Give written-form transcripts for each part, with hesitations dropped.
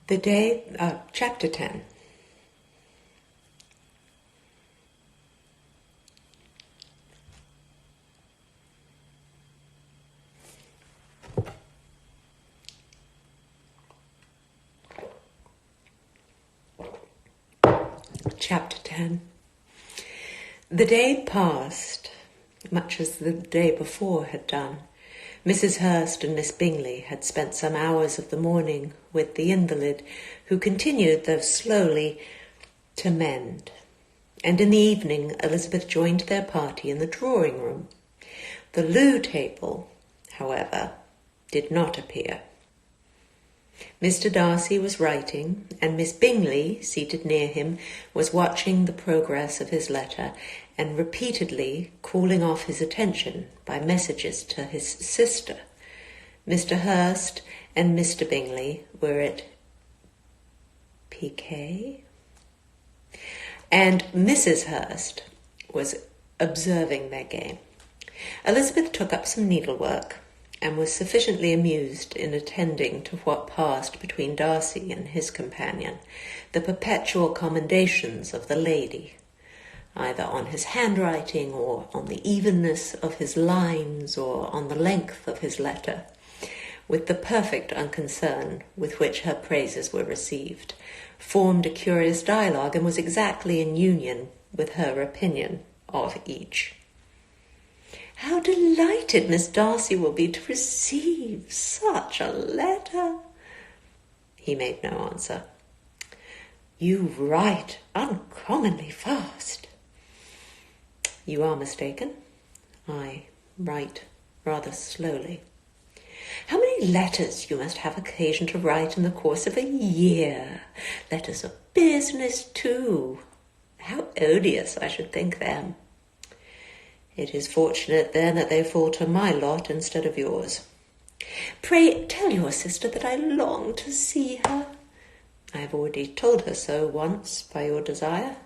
Chapter 10. Chapter 10. The day passed, much as the day before had done. Mrs. Hurst and Miss Bingley had spent some hours of the morning with the invalid, who continued, though slowly, to mend. And in the evening Elizabeth joined their party in the drawing-room. The loo table, however, did not appear. Mr. Darcy was writing, and Miss Bingley, seated near him, was watching the progress of his letter and repeatedly calling off his attention by messages to his sister. Mr. Hurst and Mr. Bingley were at piquet, and Mrs. Hurst was observing their game. Elizabeth took up some needlework and was sufficiently amused in attending to what passed between Darcy and his companion, the perpetual commendations of the lady, either on his handwriting or on the evenness of his lines or on the length of his letter, with the perfect unconcern with which her praises were received, formed a curious dialogue and was exactly in union with her opinion of each. "How delighted Miss Darcy will be to receive such a letter!" He made no answer. "You write uncommonly fast." "You are mistaken. I write rather slowly." "How many letters you must have occasion to write in the course of a year! Letters of business, too. How odious I should think them." "It is fortunate, then, that they fall to my lot instead of yours." "Pray tell your sister that I long to see her." "I have already told her so once, by your desire."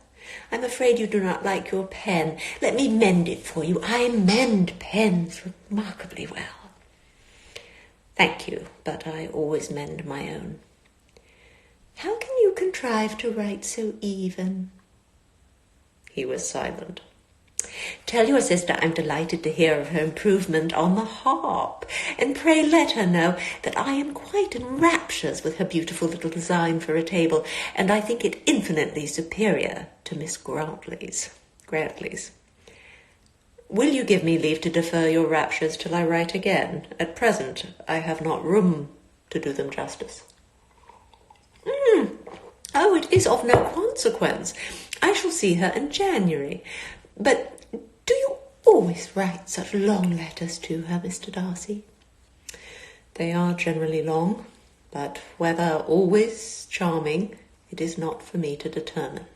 "I'm afraid you do not like your pen. Let me mend it for you. I mend pens remarkably well." "Thank you, but I always mend my own." "How can you contrive to write so even?" He was silent. "Tell your sister I'm delighted to hear of her improvement on the harp, and pray let her know that I am quite in raptures with her beautiful little design for a table, and I think it infinitely superior to Miss Grantley's. Will you give me leave to defer your raptures till I write again? At present I have not room to do them justice." "Oh, it is of no consequence. I shall see her in January. But do you always write such long letters to her, Mr. Darcy?" "They are generally long, but whether always charming, it is not for me to determine."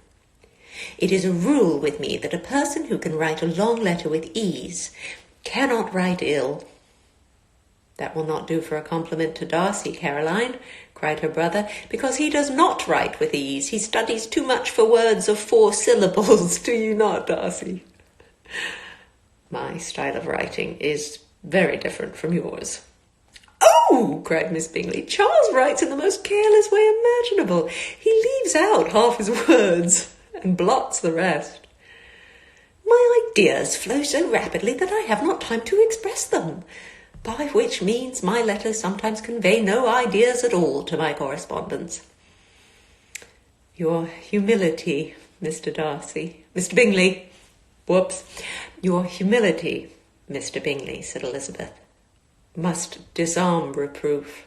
"It is a rule with me that a person who can write a long letter with ease cannot write ill." "That will not do for a compliment to Darcy, Caroline," cried her brother, "because he does not write with ease. He studies too much for words of 4 syllables. Do you not, Darcy?" "My style of writing is very different from yours." "Oh!" cried Miss Bingley, "Charles writes in the most careless way imaginable. He leaves out half his words and blots the rest. My ideas flow so rapidly that I have not time to express them, by which means my letters sometimes convey no ideas at all to my correspondents." "Your humility, Mr. Bingley. Your humility, Mr. Bingley," said Elizabeth, "must disarm reproof."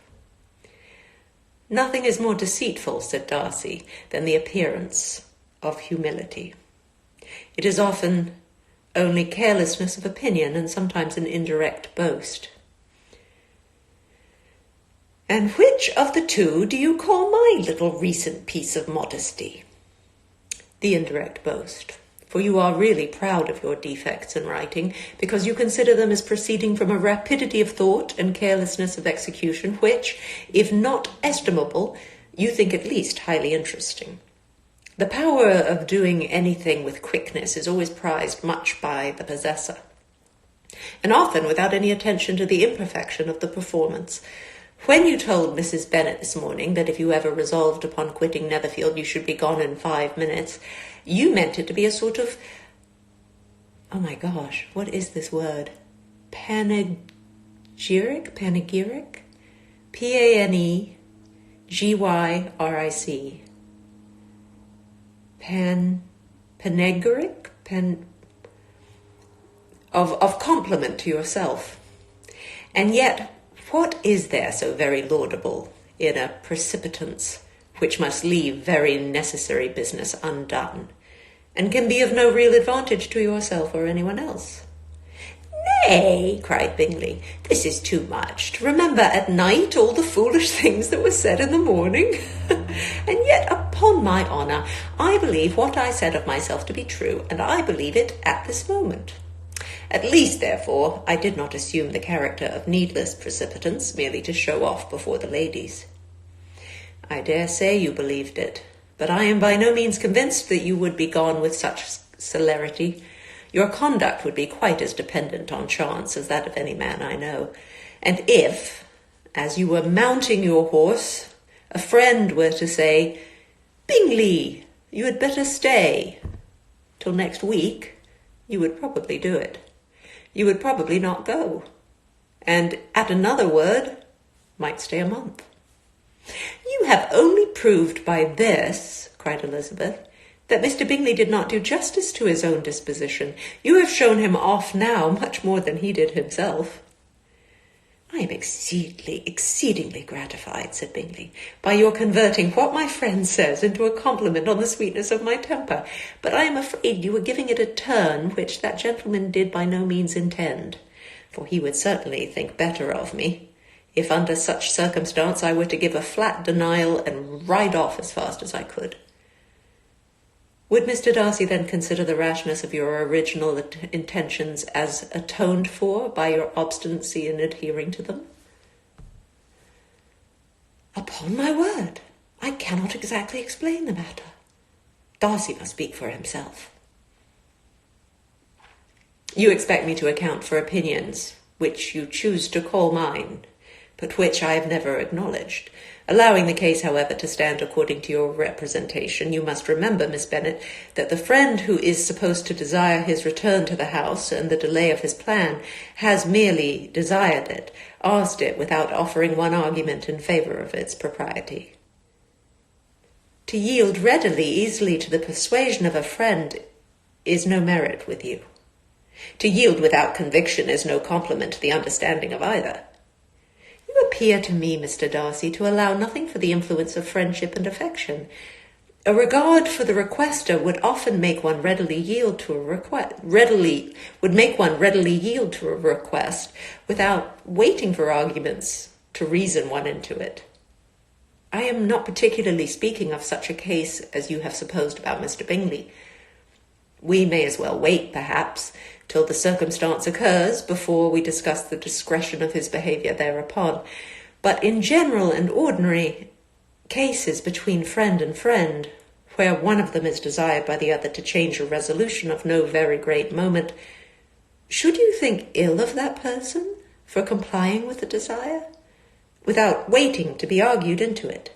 "Nothing is more deceitful," said Darcy, "than the appearance of humility. It is often only carelessness of opinion, and sometimes an indirect boast." "And which of the two do you call my little recent piece of modesty?" "The indirect boast. For you are really proud of your defects in writing, because you consider them as proceeding from a rapidity of thought and carelessness of execution, which, if not estimable, you think at least highly interesting. The power of doing anything with quickness is always prized much by the possessor, and often without any attention to the imperfection of the performance. When you told Mrs. Bennet this morning that if you ever resolved upon quitting Netherfield you should be gone in 5 minutes, you meant it to be a sort of... Oh my gosh, what is this word? Panegyric? Panegyric? Panegyric? Panegyric? Of compliment to yourself. And yet, what is there so very laudable in a precipitance which must leave very necessary business undone, and can be of no real advantage to yourself or anyone else? Nay, cried Bingley, this is too much. To remember at night all the foolish things that were said in the morning. And yet, upon my honour, I believe what I said of myself to be true, and I believe it at this moment. At least, therefore, I did not assume the character of needless precipitance merely to show off before the ladies. I dare say you believed it, but I am by no means convinced that you would be gone with such celerity. Your conduct would be quite as dependent on chance as that of any man I know. And if, as you were mounting your horse, a friend were to say, Bingley, you had better stay till next week, you would probably do it. You would probably not go, and at another word might stay a month. You have only proved by this, cried Elizabeth, that Mr. Bingley did not do justice to his own disposition. You have shown him off now much more than he did himself. I am exceedingly gratified, said Bingley, by your converting what my friend says into a compliment on the sweetness of my temper, but I am afraid you are giving it a turn which that gentleman did by no means intend, for he would certainly think better of me, if under such circumstance I were to give a flat denial and ride off as fast as I could. Would Mr. Darcy then consider the rashness of your original intentions as atoned for by your obstinacy in adhering to them? Upon my word, I cannot exactly explain the matter. Darcy must speak for himself. You expect me to account for opinions which you choose to call mine, but which I have never acknowledged. Allowing the case, however, to stand according to your representation, you must remember, Miss Bennet, that the friend who is supposed to desire his return to the house and the delay of his plan has merely desired it, asked it without offering one argument in favour of its propriety. To yield readily, easily to the persuasion of a friend is no merit with you. To yield without conviction is no compliment to the understanding of either. You appear to me, Mr. Darcy, to allow nothing for the influence of friendship and affection. A regard for the requester would often make one readily yield to a request, without waiting for arguments to reason one into it. I am not particularly speaking of such a case as you have supposed about Mr. Bingley. We may as well wait, perhaps, till the circumstance occurs before we discuss the discretion of his behaviour thereupon. But in general and ordinary cases between friend and friend, where one of them is desired by the other to change a resolution of no very great moment, should you think ill of that person for complying with the desire, without waiting to be argued into it?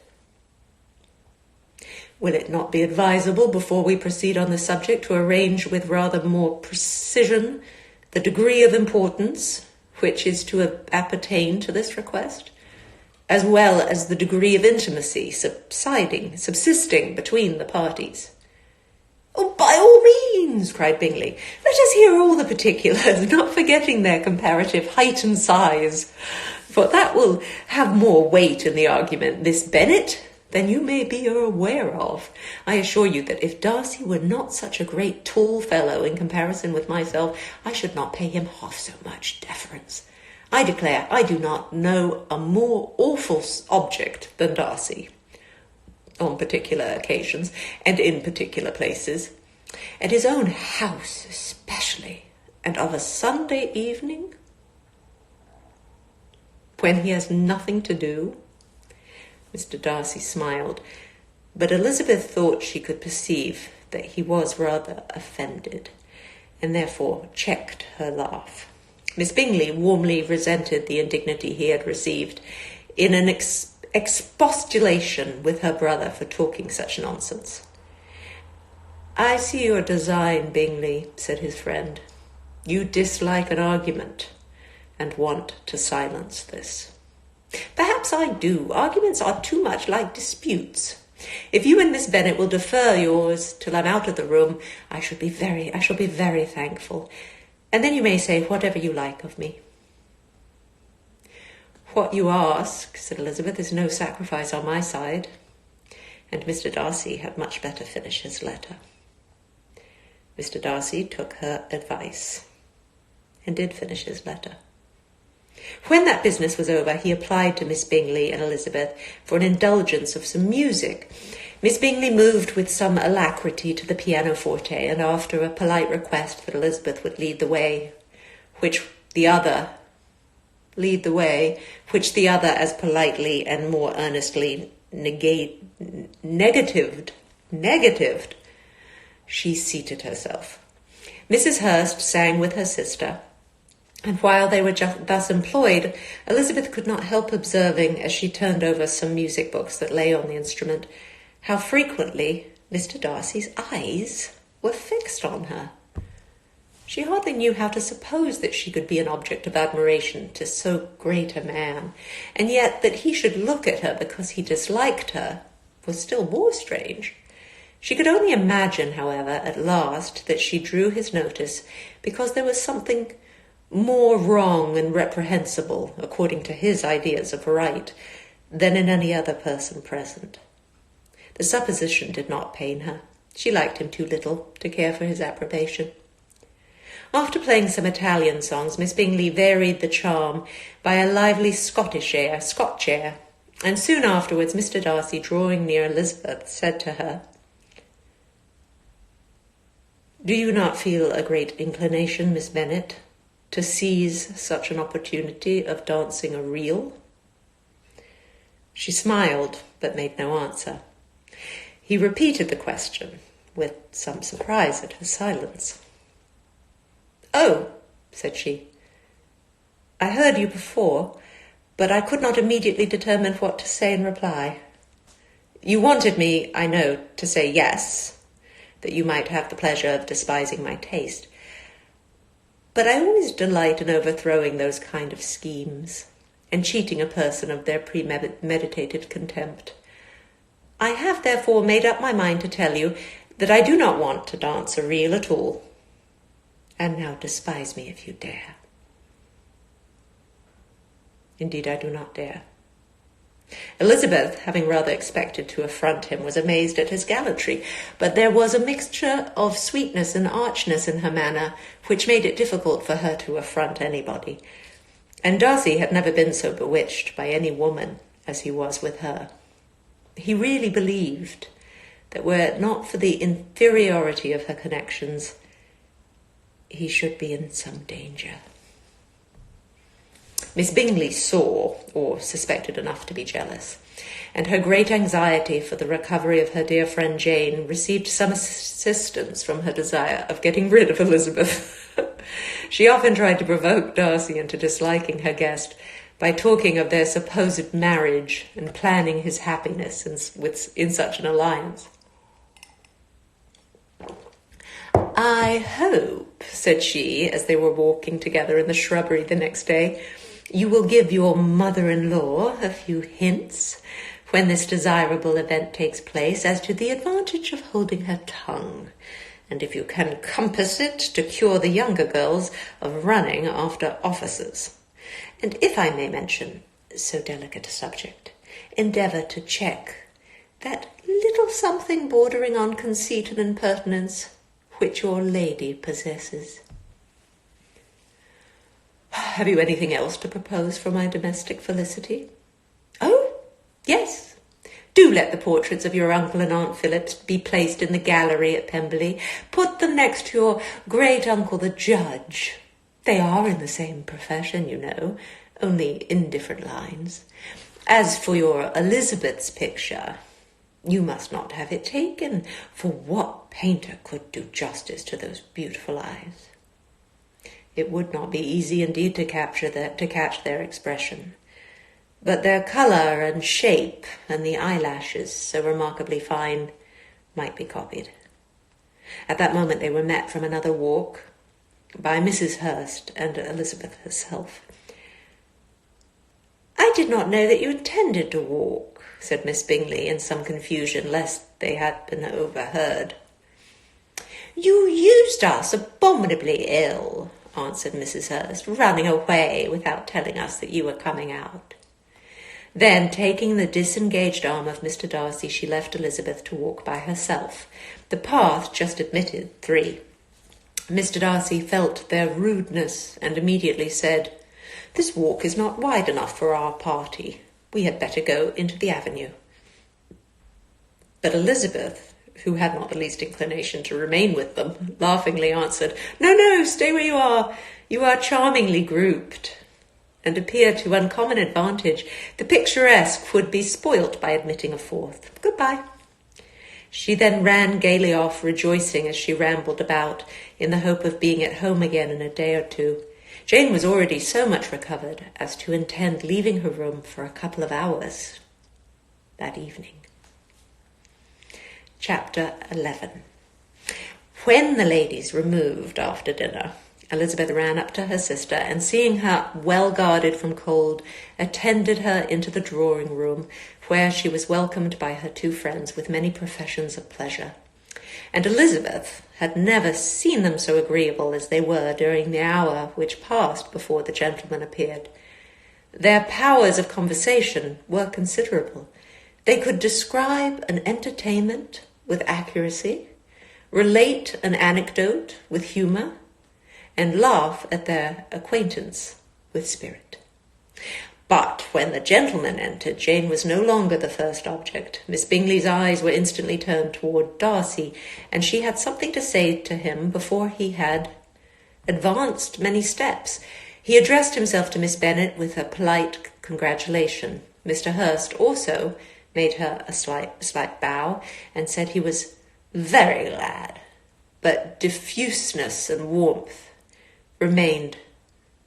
Will it not be advisable, before we proceed on the subject, to arrange with rather more precision the degree of importance which is to appertain to this request, as well as the degree of intimacy subsisting between the parties? Oh, by all means, cried Bingley. Let us hear all the particulars, not forgetting their comparative height and size, for that will have more weight in the argument, Miss Bennet, than you may be aware of. I assure you that if Darcy were not such a great tall fellow in comparison with myself, I should not pay him half so much deference. I declare I do not know a more awful object than Darcy, on particular occasions and in particular places, at his own house especially, and of a Sunday evening, when he has nothing to do. Mr. Darcy smiled, but Elizabeth thought she could perceive that he was rather offended, and therefore checked her laugh. Miss Bingley warmly resented the indignity he had received. in an expostulation with her brother for talking such nonsense. "I see your design, Bingley," said his friend. "You dislike an argument and want to silence this." "Perhaps I do. Arguments are too much like disputes. If you and Miss Bennet will defer yours till I'm out of the room, I shall be very thankful. And then you may say whatever you like of me." "What you ask," said Elizabeth, "is no sacrifice on my side." And Mr. Darcy had much better finish his letter. Mr. Darcy took her advice and did finish his letter. When that business was over, he applied to Miss Bingley and Elizabeth for an indulgence of some music. Miss Bingley moved with some alacrity to the pianoforte, and after a polite request that Elizabeth would lead the way, which the other, as politely and more earnestly negatived, she seated herself. Mrs. Hurst sang with her sister, and while they were thus employed, Elizabeth could not help observing, as she turned over some music books that lay on the instrument, how frequently Mr. Darcy's eyes were fixed on her. She hardly knew how to suppose that she could be an object of admiration to so great a man, and yet that he should look at her because he disliked her was still more strange. She could only imagine, however, at last that she drew his notice because there was something more wrong and reprehensible, according to his ideas of right, than in any other person present. The supposition did not pain her. She liked him too little to care for his approbation. After playing some Italian songs, Miss Bingley varied the charm by a lively Scotch air, and soon afterwards Mr. Darcy, drawing near Elizabeth, said to her, "Do you not feel a great inclination, Miss Bennet, to seize such an opportunity of dancing a reel?" She smiled, but made no answer. He repeated the question, with some surprise at her silence. "Oh," said she, "I heard you before, but I could not immediately determine what to say in reply. You wanted me, I know, to say yes, that you might have the pleasure of despising my taste. But I always delight in overthrowing those kind of schemes, and cheating a person of their premeditated contempt. I have therefore made up my mind to tell you that I do not want to dance a reel at all. And now despise me if you dare." "Indeed, I do not dare." Elizabeth, having rather expected to affront him, was amazed at his gallantry, but there was a mixture of sweetness and archness in her manner which made it difficult for her to affront anybody, and Darcy had never been so bewitched by any woman as he was with her. He really believed that were it not for the inferiority of her connections, he should be in some danger. Miss Bingley saw, or suspected enough to be jealous, and her great anxiety for the recovery of her dear friend Jane received some assistance from her desire of getting rid of Elizabeth. She often tried to provoke Darcy into disliking her guest by talking of their supposed marriage and planning his happiness in such an alliance. "I hope," said she, as they were walking together in the shrubbery the next day, "you will give your mother-in-law a few hints, when this desirable event takes place, as to the advantage of holding her tongue, and if you can compass it, to cure the younger girls of running after officers. And if I may mention so delicate a subject, endeavour to check that little something bordering on conceit and impertinence which your lady possesses. Have you anything else to propose for my domestic felicity?" "Oh, yes. Do let the portraits of your uncle and Aunt Phillips be placed in the gallery at Pemberley. Put them next to your great-uncle the judge. They are in the same profession, you know, only in different lines. As for your Elizabeth's picture, you must not have it taken, for what painter could do justice to those beautiful eyes? It would not be easy indeed to catch their expression. but their colour and shape and the eyelashes, so remarkably fine, might be copied. At that moment they were met from another walk by Mrs. Hurst and Elizabeth herself. "I did not know that you intended to walk," said Miss Bingley in some confusion, lest they had been overheard. "You used us abominably ill," answered Mrs. Hurst, "running away without telling us that you were coming out." Then, taking the disengaged arm of Mr. Darcy, she left Elizabeth to walk by herself. The path just admitted 3. Mr. Darcy felt their rudeness and immediately said, "This walk is not wide enough for our party. We had better go into the avenue." But Elizabeth, who had not the least inclination to remain with them, laughingly answered, No, stay where you are. You are charmingly grouped, and appear to uncommon advantage. The picturesque would be spoilt by admitting a 4th. Goodbye." She then ran gaily off, rejoicing as she rambled about, in the hope of being at home again in a day or 2. Jane was already so much recovered as to intend leaving her room for a couple of hours that evening. Chapter 11. When the ladies removed after dinner, Elizabeth ran up to her sister, and seeing her well guarded from cold, attended her into the drawing-room, where she was welcomed by her 2 friends with many professions of pleasure. And Elizabeth had never seen them so agreeable as they were during the hour which passed before the gentlemen appeared. Their powers of conversation were considerable. They could describe an entertainment with accuracy, relate an anecdote with humour, and laugh at their acquaintance with spirit. But when the gentleman entered, Jane was no longer the first object. Miss Bingley's eyes were instantly turned toward Darcy, and she had something to say to him before he had advanced many steps. He addressed himself to Miss Bennet with a polite congratulation. Mr. Hurst also made her a slight bow, and said he was very glad, but diffuseness and warmth remained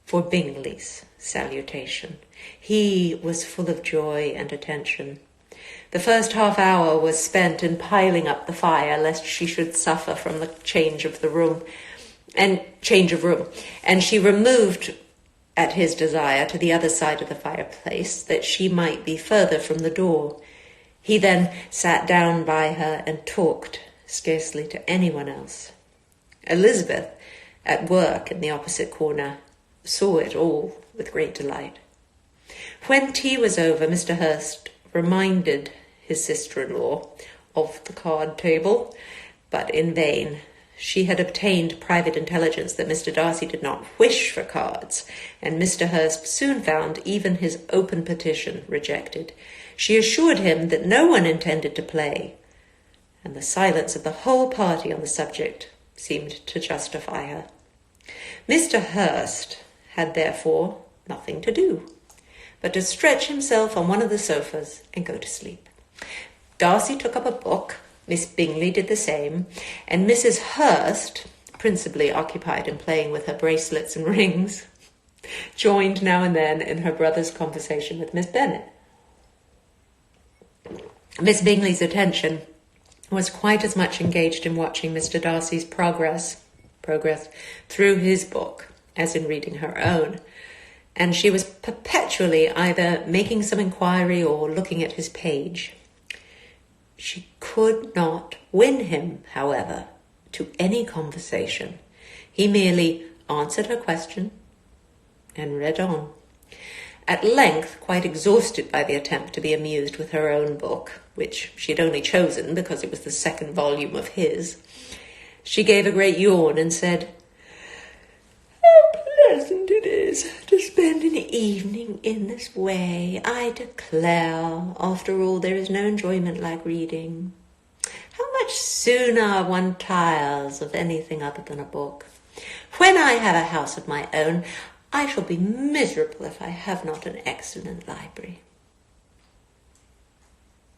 for Bingley's salutation. He was full of joy and attention. The first half-hour was spent in piling up the fire, lest she should suffer from the change of room, and she removed at his desire to the other side of the fireplace, that she might be further from the door. He then sat down by her and talked scarcely to anyone else. Elizabeth, at work in the opposite corner, saw it all with great delight. When tea was over, Mr. Hurst reminded his sister-in-law of the card table, but in vain. She had obtained private intelligence that Mr. Darcy did not wish for cards, and Mr. Hurst soon found even his open petition rejected. She assured him that no one intended to play, and the silence of the whole party on the subject seemed to justify her. Mr. Hurst had therefore nothing to do but to stretch himself on one of the sofas and go to sleep. Darcy took up a book, Miss Bingley did the same, and Mrs. Hurst, principally occupied in playing with her bracelets and rings, joined now and then in her brother's conversation with Miss Bennet. Miss Bingley's attention was quite as much engaged in watching Mr. Darcy's progress through his book as in reading her own, and she was perpetually either making some inquiry or looking at his page. She could not win him, however, to any conversation. He merely answered her question and read on. At length, quite exhausted by the attempt to be amused with her own book, which she had only chosen because it was the second volume of his, she gave a great yawn and said, "How pleasant it is to spend an evening in this way. I declare, after all, there is no enjoyment like reading. How much sooner one tires of anything other than a book. When I have a house of my own, I shall be miserable if I have not an excellent library."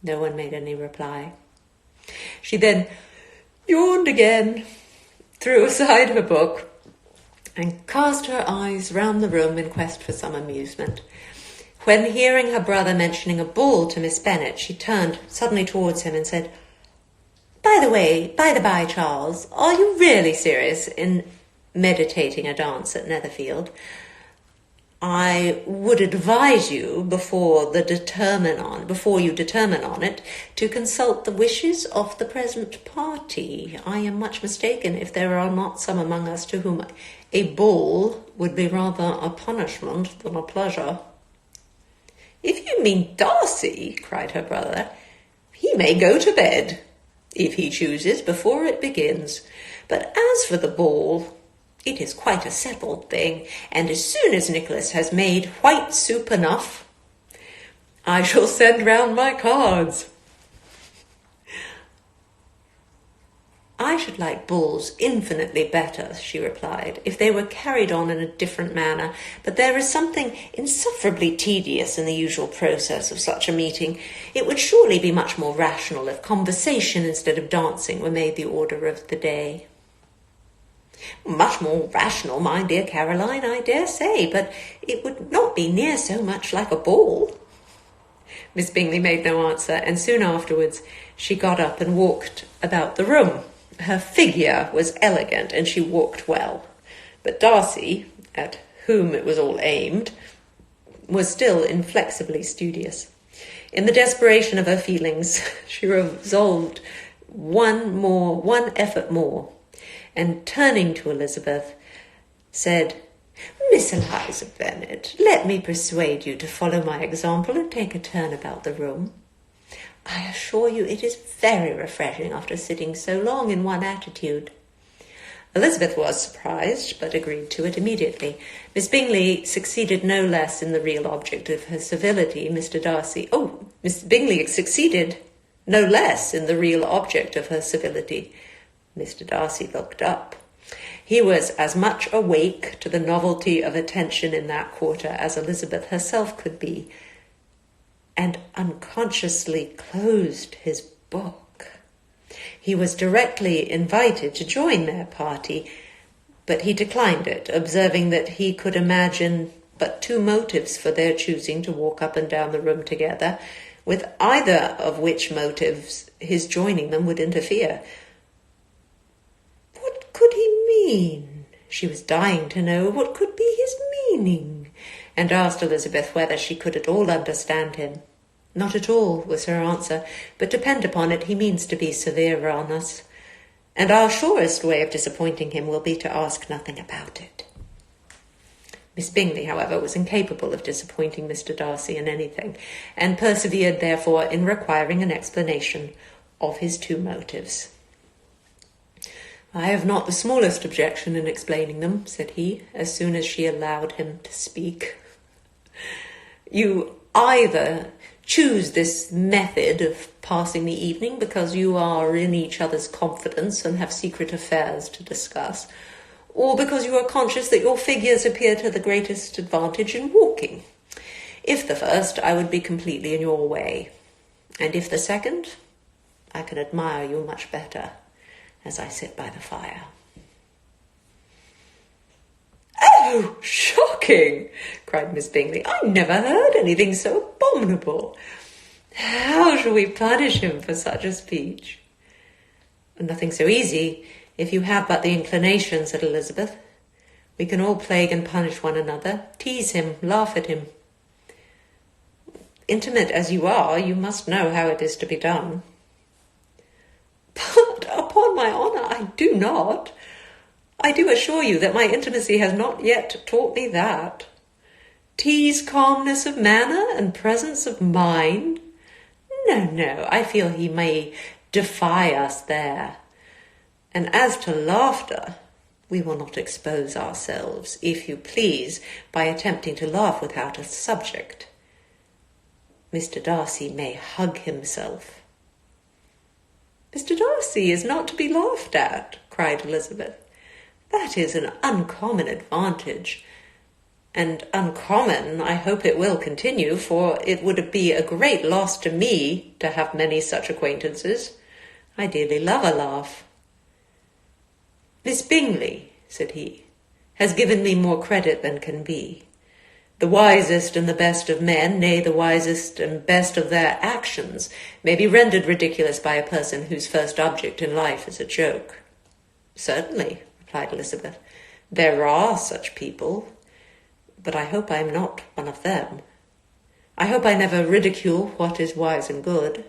No one made any reply. She then yawned again, threw aside her book, and cast her eyes round the room in quest for some amusement. When hearing her brother mentioning a ball to Miss Bennet, she turned suddenly towards him and said, by the by, Charles, are you really serious in meditating a dance at Netherfield? I would advise you, before you determine on it, to consult the wishes of the present party. I am much mistaken if there are not some among us to whom a ball would be rather a punishment than a pleasure. If you mean Darcy, cried her brother, he may go to bed, if he chooses, before it begins. But as for the ball, it is quite a settled thing, and as soon as Nicholas has made white soup enough, I shall send round my cards. I should like balls infinitely better, she replied, if they were carried on in a different manner, but there is something insufferably tedious in the usual process of such a meeting. It would surely be much more rational if conversation instead of dancing were made the order of the day. Much more rational, my dear Caroline, I dare say, but it would not be near so much like a ball. Miss Bingley made no answer, and soon afterwards she got up and walked about the room. Her figure was elegant, and she walked well. But Darcy, at whom it was all aimed, was still inflexibly studious. In the desperation of her feelings, she resolved one effort more, and turning to Elizabeth, said, Miss Eliza Bennet, let me persuade you to follow my example and take a turn about the room. I assure you it is very refreshing after sitting so long in one attitude. Elizabeth was surprised, but agreed to it immediately. Miss Bingley succeeded no less in the real object of her civility, Miss Bingley succeeded no less in the real object of her civility. Mr. Darcy looked up. He was as much awake to the novelty of attention in that quarter as Elizabeth herself could be, and unconsciously closed his book. He was directly invited to join their party, but he declined it, observing that he could imagine but two motives for their choosing to walk up and down the room together, with either of which motives his joining them would interfere. What could he mean? She was dying to know what could be his meaning, and asked Elizabeth whether she could at all understand him. Not at all, was her answer, but depend upon it, he means to be severe on us, and our surest way of disappointing him will be to ask nothing about it. Miss Bingley, however, was incapable of disappointing Mr. Darcy in anything, and persevered, therefore, in requiring an explanation of his two motives. I have not the smallest objection in explaining them, said he, as soon as she allowed him to speak. You either choose this method of passing the evening because you are in each other's confidence and have secret affairs to discuss, or because you are conscious that your figures appear to the greatest advantage in walking. If the first, I would be completely in your way, and if the second, I can admire you much better as I sit by the fire. Oh, shocking, cried Miss Bingley. I never heard anything so abominable. How shall we punish him for such a speech? Nothing so easy, if you have but the inclination, said Elizabeth. We can all plague and punish one another, tease him, laugh at him. Intimate as you are, you must know how it is to be done. But upon my honour, I do not. I do assure you that my intimacy has not yet taught me that. Tease calmness of manner and presence of mind? No, I feel he may defy us there. And as to laughter, we will not expose ourselves, if you please, by attempting to laugh without a subject. Mr. Darcy may hug himself. Mr. Darcy is not to be laughed at, cried Elizabeth. That is an uncommon advantage, and uncommon I hope it will continue, for it would be a great loss to me to have many such acquaintances. I dearly love a laugh. Miss Bingley, said he, has given me more credit than can be. The wisest and the best of men, nay, the wisest and best of their actions, may be rendered ridiculous by a person whose first object in life is a joke. Certainly, replied Elizabeth, there are such people, but I hope I am not one of them. I hope I never ridicule what is wise and good.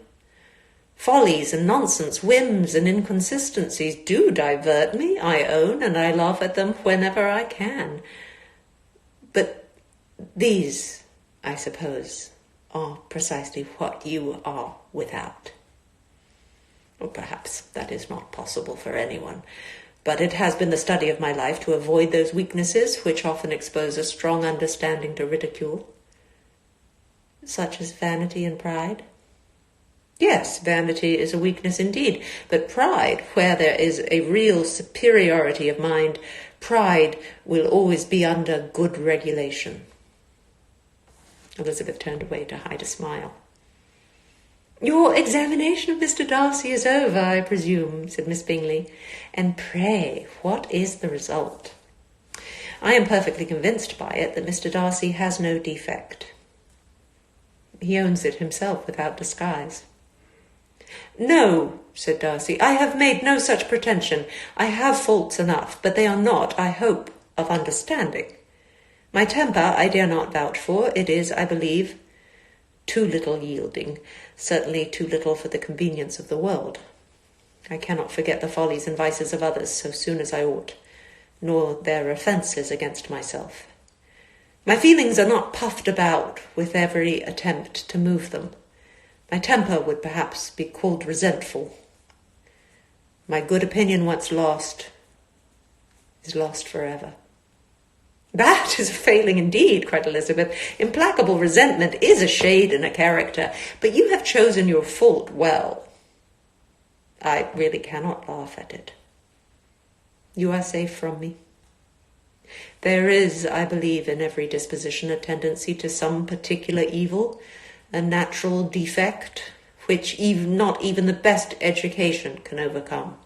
Follies and nonsense, whims and inconsistencies do divert me, I own, and I laugh at them whenever I can. But these, I suppose, are precisely what you are without. Or perhaps that is not possible for anyone, but it has been the study of my life to avoid those weaknesses which often expose a strong understanding to ridicule. Such as vanity and pride? Yes, vanity is a weakness indeed, but pride, where there is a real superiority of mind, pride will always be under good regulation. Elizabeth turned away to hide a smile. Your examination of Mr. Darcy is over, I presume, said Miss Bingley. And pray, what is the result? I am perfectly convinced by it that Mr. Darcy has no defect. He owns it himself without disguise. No, said Darcy, I have made no such pretension. I have faults enough, but they are not, I hope, of understanding. My temper I dare not vouch for. It is, I believe, too little yielding, certainly too little for the convenience of the world. I cannot forget the follies and vices of others so soon as I ought, nor their offences against myself. My feelings are not puffed about with every attempt to move them. My temper would perhaps be called resentful. My good opinion once lost is lost forever. That is a failing indeed, cried Elizabeth. Implacable resentment is a shade in a character, but you have chosen your fault well. I really cannot laugh at it. You are safe from me. There is, I believe, in every disposition a tendency to some particular evil, a natural defect, which not even the best education can overcome.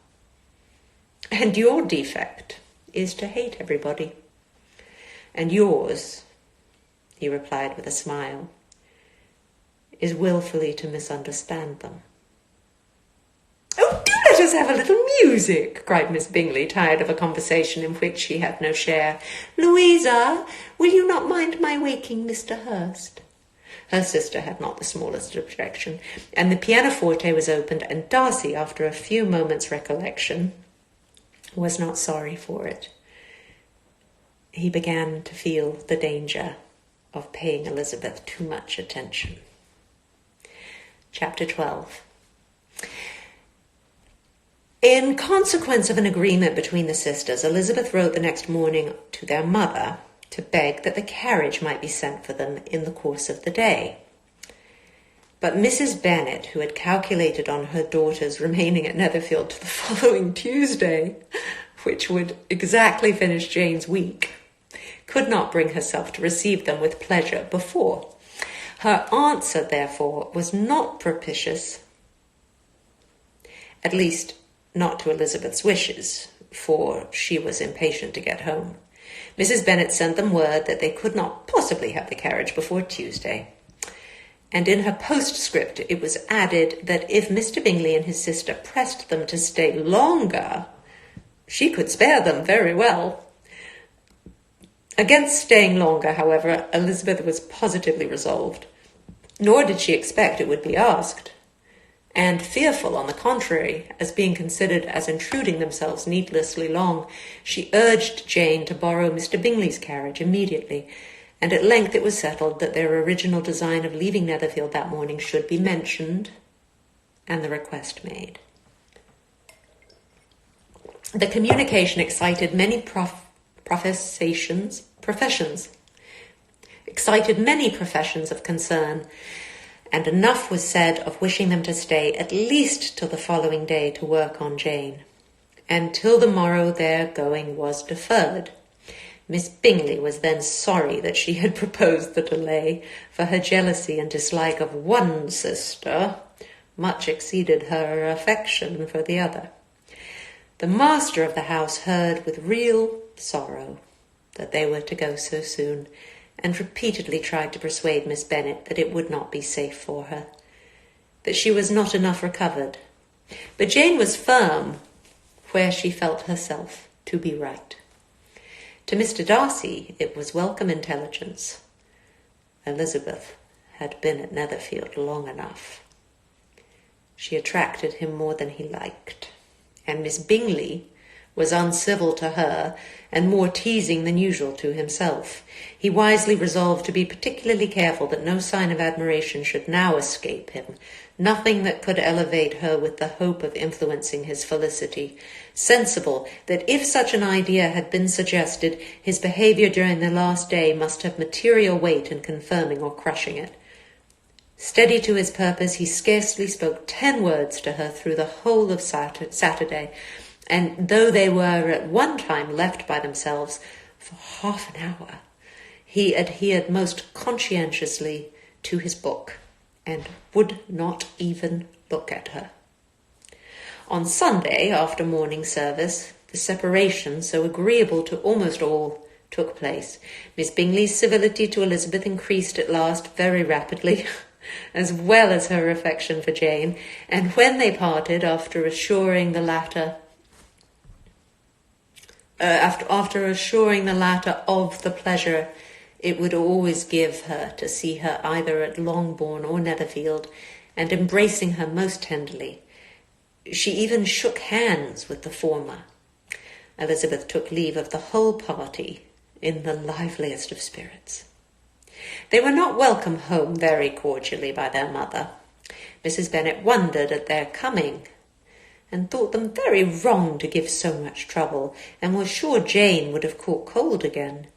And your defect is to hate everybody. And yours, he replied with a smile, is wilfully to misunderstand them. Oh, do let us have a little music, cried Miss Bingley, tired of a conversation in which she had no share. Louisa, will you not mind my waking Mr. Hurst? Her sister had not the smallest objection, and the pianoforte was opened, and Darcy, after a few moments' recollection, was not sorry for it. He began to feel the danger of paying Elizabeth too much attention. Chapter 12. In consequence of an agreement between the sisters, Elizabeth wrote the next morning to their mother to beg that the carriage might be sent for them in the course of the day. But Mrs. Bennet, who had calculated on her daughters remaining at Netherfield to the following Tuesday, which would exactly finish Jane's week, could not bring herself to receive them with pleasure before. Her answer, therefore, was not propitious, at least not to Elizabeth's wishes, for she was impatient to get home. Mrs. Bennet sent them word that they could not possibly have the carriage before Tuesday, and in her postscript it was added that if Mr. Bingley and his sister pressed them to stay longer, she could spare them very well. Against staying longer, however, Elizabeth was positively resolved, nor did she expect it would be asked, and fearful, on the contrary, as being considered as intruding themselves needlessly long, she urged Jane to borrow Mr. Bingley's carriage immediately, and at length it was settled that their original design of leaving Netherfield that morning should be mentioned, and the request made. The communication excited many professions of concern, and enough was said of wishing them to stay at least till the following day to work on Jane. And till the morrow their going was deferred. Miss Bingley was then sorry that she had proposed the delay, for her jealousy and dislike of one sister much exceeded her affection for the other. The master of the house heard with real sorrow that they were to go so soon, and repeatedly tried to persuade Miss Bennet that it would not be safe for her, that she was not enough recovered. But Jane was firm where she felt herself to be right. To Mr. Darcy it was welcome intelligence. Elizabeth had been at Netherfield long enough. She attracted him more than he liked, and Miss Bingley was uncivil to her and more teasing than usual to himself. He wisely resolved to be particularly careful that no sign of admiration should now escape him, nothing that could elevate her with the hope of influencing his felicity, sensible that if such an idea had been suggested, his behaviour during the last day must have material weight in confirming or crushing it. Steady to his purpose, he scarcely spoke 10 words to her through the whole of Saturday, and though they were at one time left by themselves for half an hour, he adhered most conscientiously to his book and would not even look at her. On Sunday, after morning service, the separation, so agreeable to almost all, took place. Miss Bingley's civility to Elizabeth increased at last very rapidly, as well as her affection for Jane, and when they parted, after assuring the latter of the pleasure it would always give her to see her either at Longbourn or Netherfield, and embracing her most tenderly, she even shook hands with the former, Elizabeth took leave of the whole party in the liveliest of spirits. They were not welcomed home very cordially by their mother. Mrs. Bennet wondered at their coming, and thought them very wrong to give so much trouble, and was sure Jane would have caught cold again.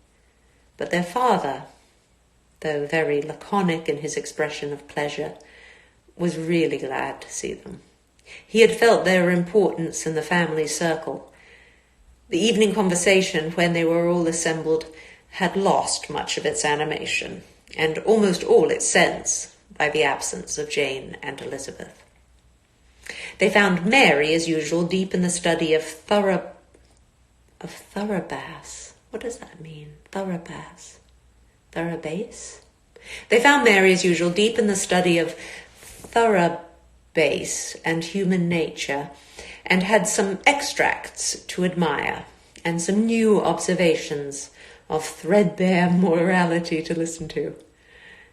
But their father, though very laconic in his expression of pleasure, was really glad to see them. He had felt their importance in the family circle. The evening conversation, when they were all assembled, had lost much of its animation, and almost all its sense, by the absence of Jane and Elizabeth. They found Mary, as usual, deep in the study of Thoroughbass. What does that mean? Thoroughbass? Thoroughbase? They found Mary, as usual, deep in the study of Thoroughbase and human nature, and had some extracts to admire, and some new observations of threadbare morality to listen to.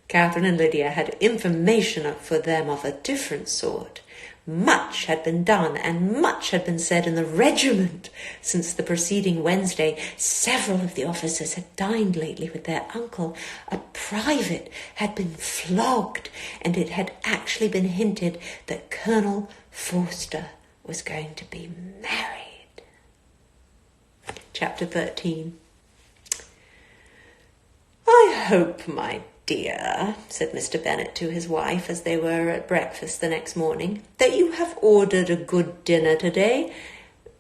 Catherine and Lydia had information for them of a different sort. Much had been done, and much had been said in the regiment since the preceding Wednesday. Several of the officers had dined lately with their uncle. A private had been flogged, and it had actually been hinted that Colonel Forster was going to be married. Chapter 13. "I hope, my dear," said Mr. Bennet to his wife as they were at breakfast the next morning, "that you have ordered a good dinner today,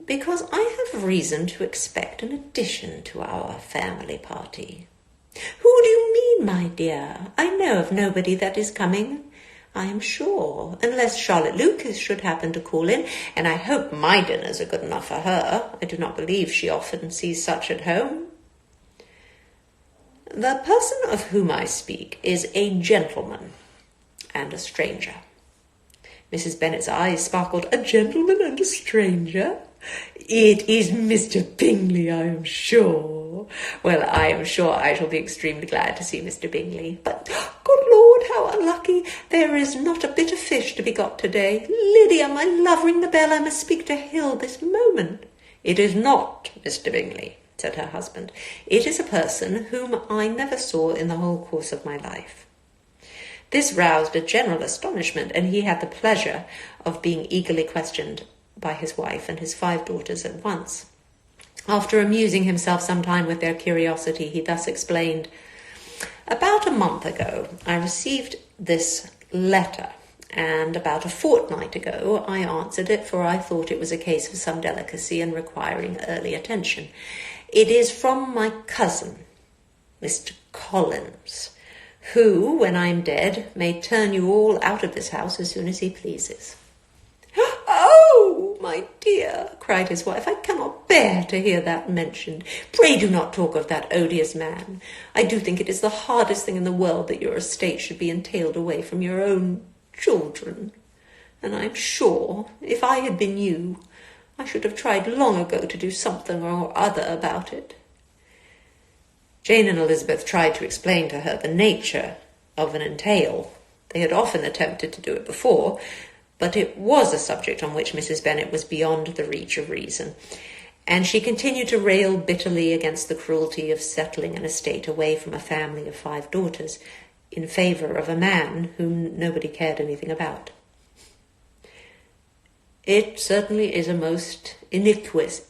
because I have reason to expect an addition to our family party." "Who do you mean, my dear? I know of nobody that is coming, I am sure, unless Charlotte Lucas should happen to call in, and I hope my dinners are good enough for her. I do not believe she often sees such at home." "The person of whom I speak is a gentleman and a stranger." Mrs. Bennet's eyes sparkled. "A gentleman and a stranger? It is Mr. Bingley, I am sure." "Well, I am sure I shall be extremely glad to see Mr. Bingley. But, good Lord, how unlucky! There is not a bit of fish to be got today. Lydia, my love, ring the bell. I must speak to Hill this moment." "It is not Mr. Bingley," said her husband. "It is a person whom I never saw in the whole course of my life." This roused a general astonishment, and he had the pleasure of being eagerly questioned by his wife and his 5 daughters at once. After amusing himself some time with their curiosity, he thus explained: "About a month ago I received this letter, and about a fortnight ago I answered it, for I thought it was a case of some delicacy and requiring early attention. It is from my cousin, Mr. Collins, who, when I am dead, may turn you all out of this house as soon as he pleases." "Oh, my dear," cried his wife, "I cannot bear bear to hear that mentioned. Pray do not talk of that odious man. I do think it is the hardest thing in the world that your estate should be entailed away from your own children. And I'm sure, if I had been you, I should have tried long ago to do something or other about it. Jane and Elizabeth tried to explain to her the nature of an entail. They had often attempted to do it before, but it was a subject on which Mrs. Bennet was beyond the reach of reason, and she continued to rail bitterly against the cruelty of settling an estate away from a family of 5 daughters in favour of a man whom nobody cared anything about. It certainly is a most iniquitous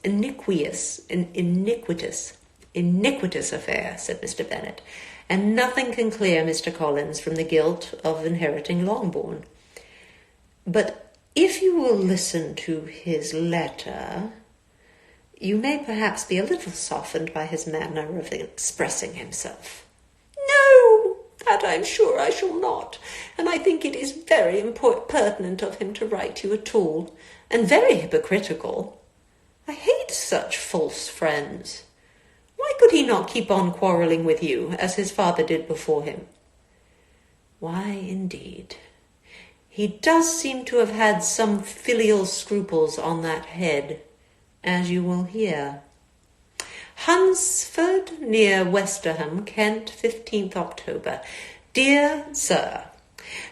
affair, said Mr. Bennet, and nothing can clear Mr. Collins from the guilt of inheriting Longbourn. But if you will listen to his letter, you may perhaps be a little softened by his manner of expressing himself. No, that I'm sure I shall not, and I think it is very pertinent of him to write you at all, and very hypocritical. I hate such false friends. Why could he not keep on quarrelling with you, as his father did before him? Why, indeed, he does seem to have had some filial scruples on that head, as you will hear. Hunsford, near Westerham, Kent, 15th October. Dear Sir,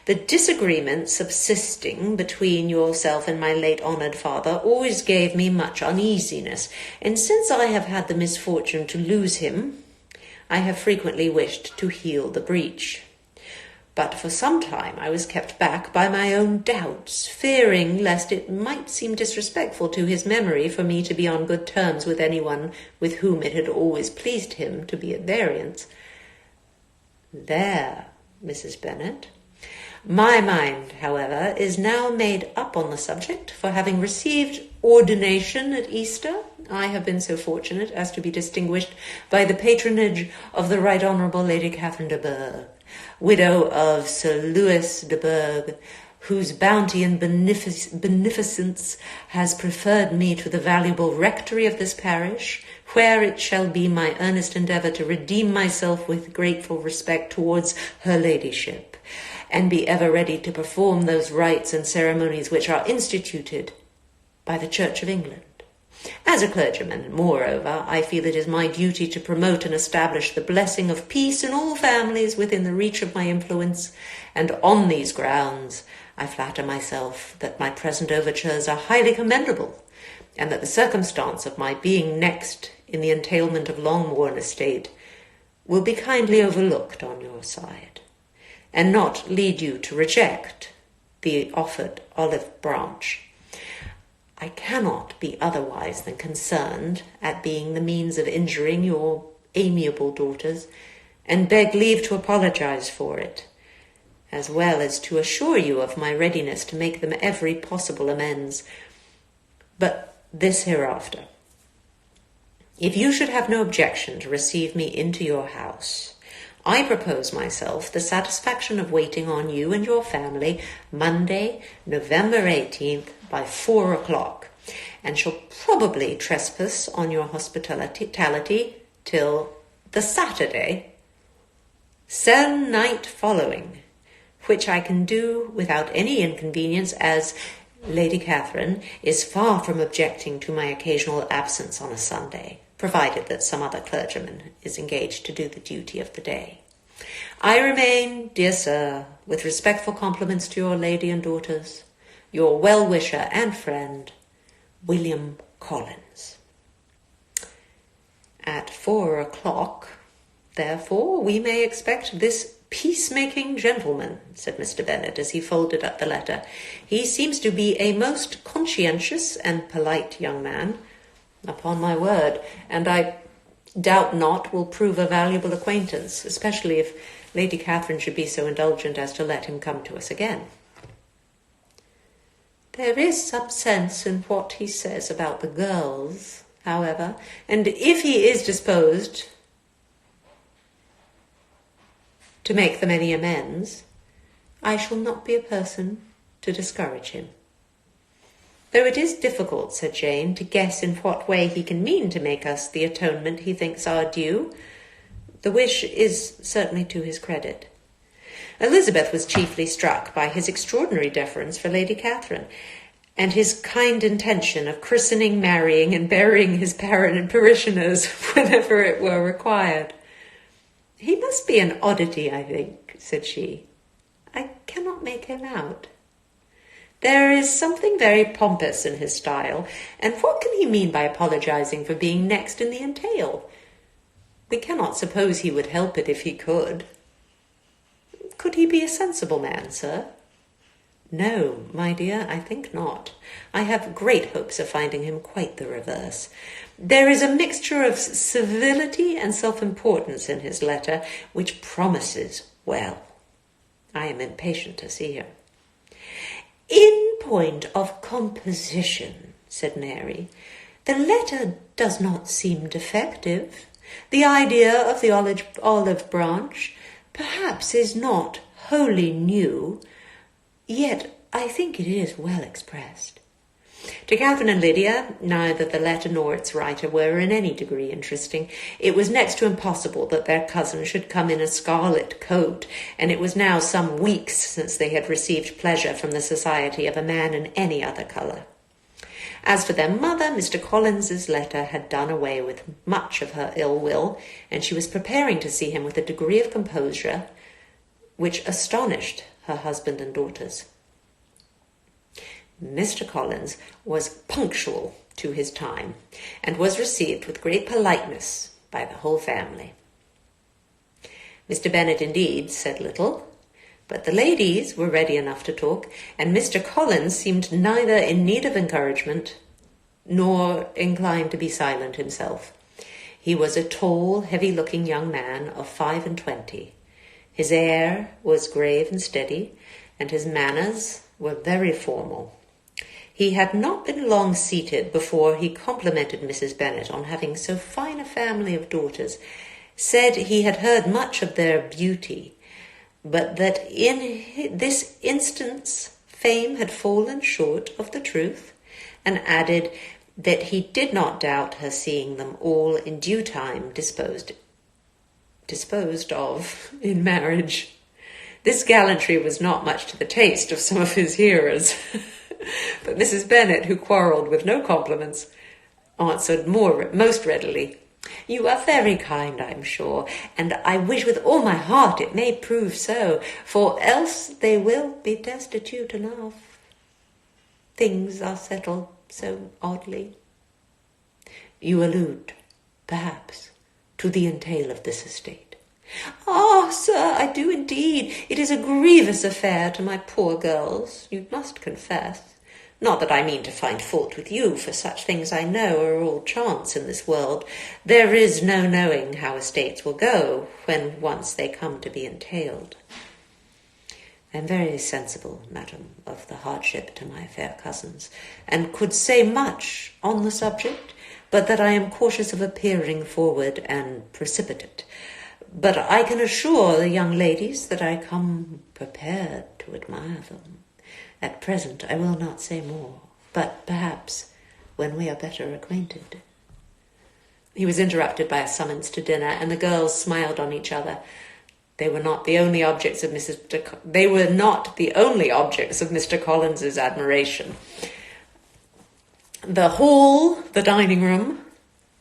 the disagreement subsisting between yourself and my late honoured father always gave me much uneasiness, and since I have had the misfortune to lose him, I have frequently wished to heal the breach. But for some time I was kept back by my own doubts, fearing lest it might seem disrespectful to his memory for me to be on good terms with anyone with whom it had always pleased him to be at variance. There, Mrs. Bennet. My mind, however, is now made up on the subject, for having received ordination at Easter, I have been so fortunate as to be distinguished by the patronage of the Right Honourable Lady Catherine de Bourgh, widow of Sir Louis de Bourgh, whose bounty and beneficence has preferred me to the valuable rectory of this parish, where it shall be my earnest endeavour to redeem myself with grateful respect towards her ladyship, and be ever ready to perform those rites and ceremonies which are instituted by the Church of England. As a clergyman, moreover, I feel it is my duty to promote and establish the blessing of peace in all families within the reach of my influence, and on these grounds I flatter myself that my present overtures are highly commendable, and that the circumstance of my being next in the entailment of Longbourn estate will be kindly overlooked on your side, and not lead you to reject the offered olive branch. I cannot be otherwise than concerned at being the means of injuring your amiable daughters, and beg leave to apologize for it, as well as to assure you of my readiness to make them every possible amends. But this hereafter. If you should have no objection to receive me into your house, I propose myself the satisfaction of waiting on you and your family Monday, November 18th, by 4 o'clock, and shall probably trespass on your hospitality till the Saturday se'nnight following, which I can do without any inconvenience, as Lady Catherine is far from objecting to my occasional absence on a Sunday, provided that some other clergyman is engaged to do the duty of the day. I remain, dear sir, with respectful compliments to your lady and daughters, your well-wisher and friend, William Collins. At 4 o'clock, therefore, we may expect this peacemaking gentleman, said Mr. Bennet, as he folded up the letter. He seems to be a most conscientious and polite young man, upon my word, and I doubt not will prove a valuable acquaintance, especially if Lady Catherine should be so indulgent as to let him come to us again. There is some sense in what he says about the girls, however, and if he is disposed to make them any amends, I shall not be a person to discourage him. "Though it is difficult," said Jane, "to guess in what way he can mean to make us the atonement he thinks our due. The wish is certainly to his credit." Elizabeth was chiefly struck by his extraordinary deference for Lady Catherine, and his kind intention of christening, marrying, and burying his parishioners whenever it were required. "He must be an oddity, I think," said she. "I cannot make him out. There is something very pompous in his style, and what can he mean by apologizing for being next in the entail? We cannot suppose he would help it if he could. Could he be a sensible man, sir?" "No, my dear, I think not. I have great hopes of finding him quite the reverse. There is a mixture of civility and self-importance in his letter which promises well. I am impatient to see him." "In point of composition," said Mary, "the letter does not seem defective. The idea of the olive branch perhaps is not wholly new, yet I think it is well expressed." To Catherine and Lydia, neither the letter nor its writer were in any degree interesting. It was next to impossible that their cousin should come in a scarlet coat, and it was now some weeks since they had received pleasure from the society of a man in any other colour. As for their mother, Mr. Collins's letter had done away with much of her ill will, and she was preparing to see him with a degree of composure which astonished her husband and daughters. Mr. Collins was punctual to his time, and was received with great politeness by the whole family. Mr. Bennet, indeed, said little, but the ladies were ready enough to talk, and Mr. Collins seemed neither in need of encouragement nor inclined to be silent himself. He was a tall, heavy-looking young man of 25. His air was grave and steady, and his manners were very formal. He had not been long seated before he complimented Mrs. Bennet on having so fine a family of daughters, said he had heard much of their beauty, but that in this instance fame had fallen short of the truth, and added that he did not doubt her seeing them all in due time disposed of in marriage. This gallantry was not much to the taste of some of his hearers, but Mrs. Bennet, who quarrelled with no compliments, answered most readily, "You are very kind, I'm sure, and I wish with all my heart it may prove so, for else they will be destitute enough. Things are settled so oddly. You allude, perhaps, to the entail of this estate." "Ah, sir, I do indeed. It is a grievous affair to my poor girls, you must confess. Not that I mean to find fault with you, for such things I know are all chance in this world. There is no knowing how estates will go when once they come to be entailed. I am very sensible, madam, of the hardship to my fair cousins, and could say much on the subject, but that I am cautious of appearing forward and precipitate. But I can assure the young ladies that I come prepared to admire them. At present I will not say more, but perhaps when we are better acquainted." He was interrupted by a summons to dinner, and the girls smiled on each other. They were not the only objects of Mr. Collins's admiration. The hall, the dining room,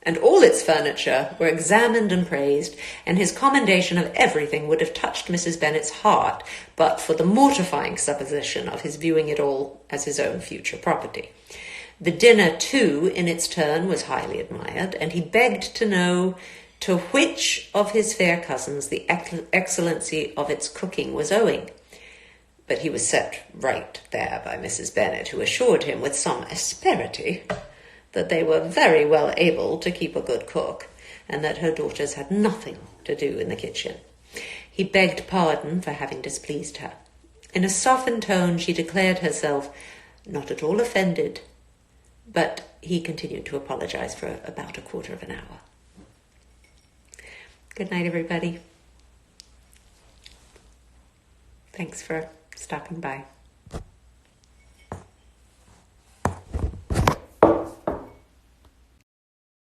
and all its furniture were examined and praised, and his commendation of everything would have touched Mrs. Bennet's heart, but for the mortifying supposition of his viewing it all as his own future property. The dinner, too, in its turn, was highly admired, and he begged to know to which of his fair cousins the excellency of its cooking was owing. But he was set right there by Mrs. Bennet, who assured him with some asperity that they were very well able to keep a good cook, and that her daughters had nothing to do in the kitchen. He begged pardon for having displeased her. In a softened tone she declared herself not at all offended, but he continued to apologize for about a quarter of an hour. Good night, everybody. Thanks for stopping by.